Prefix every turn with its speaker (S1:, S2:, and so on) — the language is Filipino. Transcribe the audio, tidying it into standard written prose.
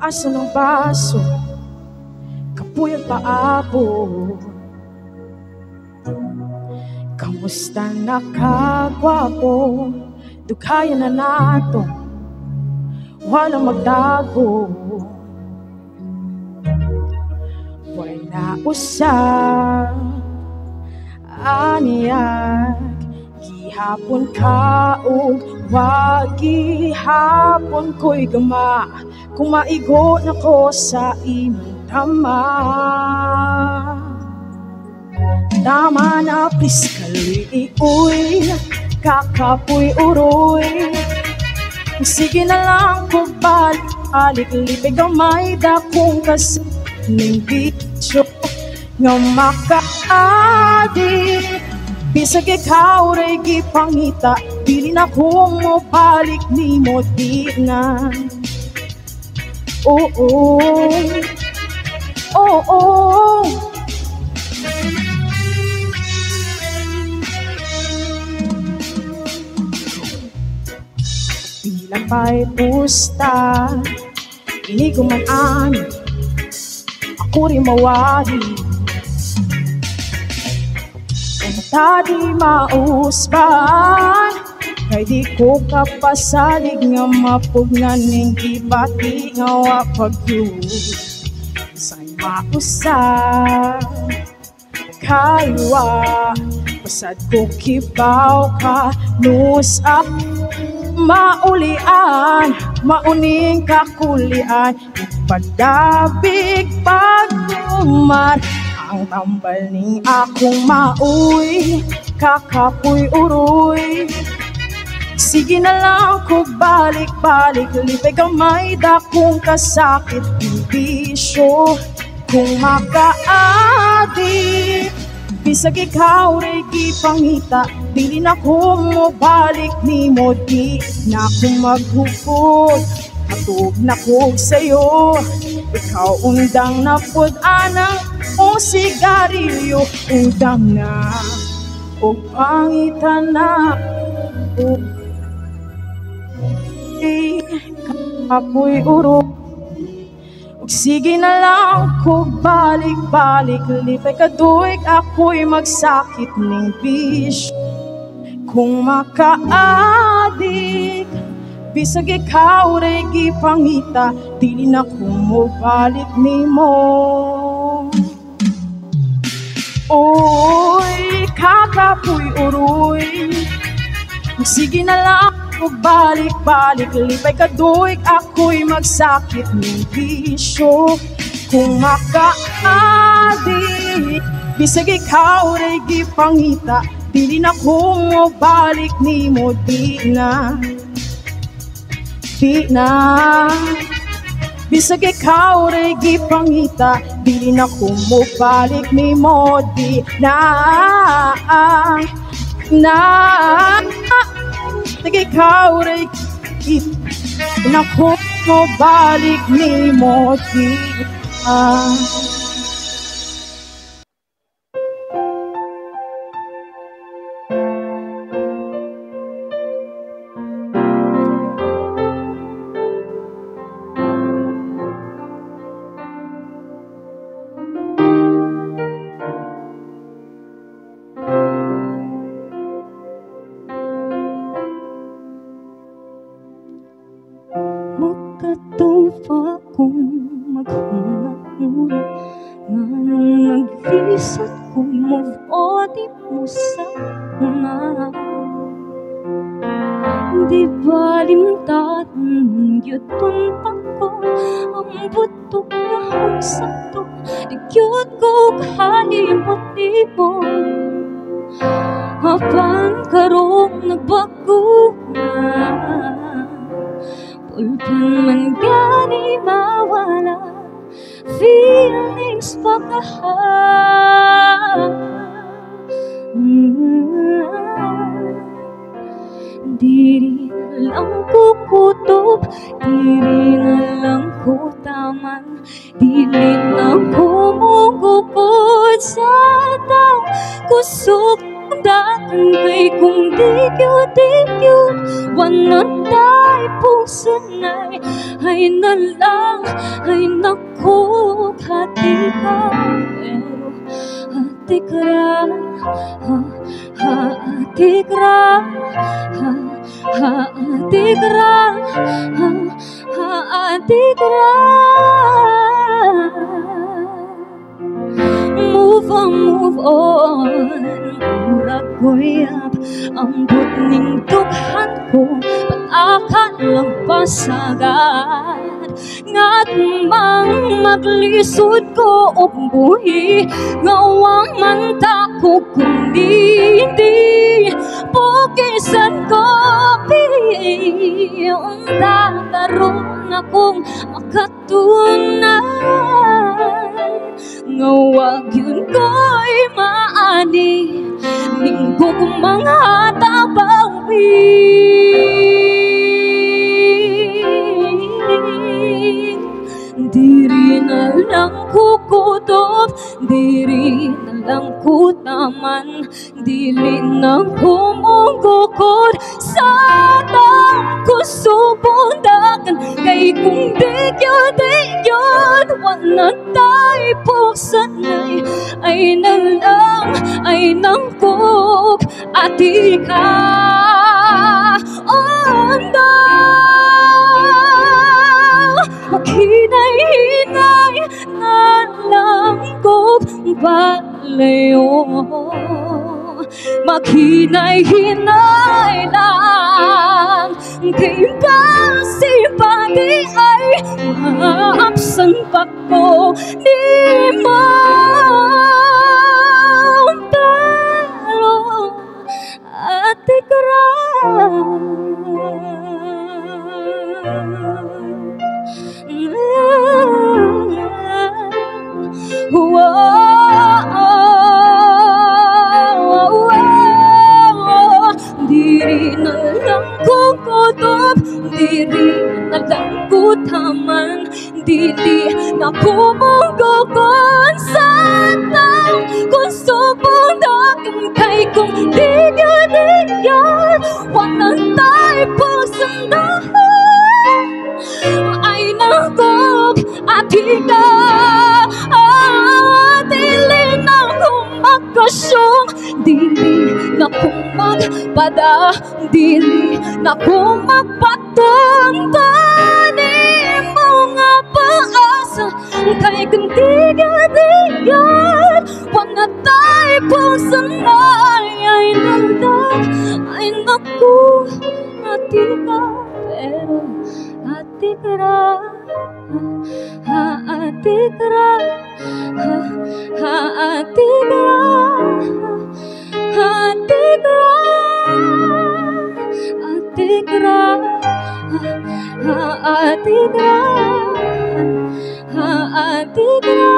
S1: aso ng baso, kapuyat paabo. Kamusta na kagwapo, dughayan na nato, walang magdago. Way na usap, aniyak, gihapon kaog, wag gihapon ko'y gama, kung maigo na ko sa imong tama. Tama na please kaliuy, kakapoy uroy. Sige na lang kung balik libig gamay dakong kasaning bityo nga makaadi. Bisag ikaw ray gipangita, dili na kung mo balik ni mo di na. Oo, oo, bilang pa'y pusta, hindi ko man ani, ako rin mawari. Kung tadi mausban, kay di ko kapasalig nga mapugnan ning ibati nga wapag-yun. Sa'y mausap, kaywa, pasad ko kibaw ka, nusa. Maulian, mauning kakulian, ipadabig pagdumar. Ang tambal ning akong mauy, kakapoy uroy. Sige na lang kung balik-balik, libig gamay dakong kasakit, bisyo kung makaadi. Bisag ikaw ray gipangita, dili na ko mo balik ni mo di na ko maghupod. Hatog na ko sa'yo, ikaw undang na pod anang o sigarilyo. Undang na o pangitan na o kapoy uro. Sige na lang kung balik-balik, lipay kaduig ako'y magsakit ning bisyo. Kung makaadik, bisag ikaw ray gipangita, dili na kumubalik ni mo. Oy, kakapoy uroy. Sige na lang kung balik-balik, lipay kaduig ako'y magsakit ng bisyo. Kung makaadik, bisag ikaw ray gipangita, dili na kung balik ni mo di na. Di na. Bisag ikaw ray gipangita, dili na kung balik ni mo di na. Sige ikaw ray na kung balik ni mo di na.
S2: Magkatupa kong maghuna-huna, nga nung nag-isat kong move on, di mo sana. Di balimtan, yutun pa ko, ang butok na hangsak to, di kyut ko kahalimot di mo. Habang karong nagbago na, pulpin man gani mawala, feelings pagkahan. Diri lang ko kutob, diri na lang ko taman, dili na ko mugukod sa tao. Kusog dakan kay kung di cute, wanang tayo puso. sanay ay nalang ay naku hati ka pero hati ka hati ka hati ka hati ka move on murag goyap ang butning dughan ko pag-akan lang pasagad ngagmang maglisod ko og buhi ngawang manta ko kundi pugisan ko unta karon akong makatunay nga wag yun ko'y maani linggo kong mga tabawi diri na lang kukutob diri na lang kutaman dili na kumugukod sa tang kusubundakan kay kung digyon wala tayo puksanay ay nalang ay nangkog ati ka onda maghinay-hinay na langkog balayo maghinay-hinay lang kay simpati ay maapsan pa ko ni mo pero ati diri na lang kukutob diri na lang kutaman dili na kumugukon sa tang kung subundakan kay kung digyan wag nang tayo pusandahan ay nangkog ati ka dili na kumagkasyong dili na kumagpada dili na kumagpatong tanim mo nga paasa kay kung digyan wag na tayo pusanay ay nagdag ay naku ati ka pero ati ka ati ka ati ka ati ka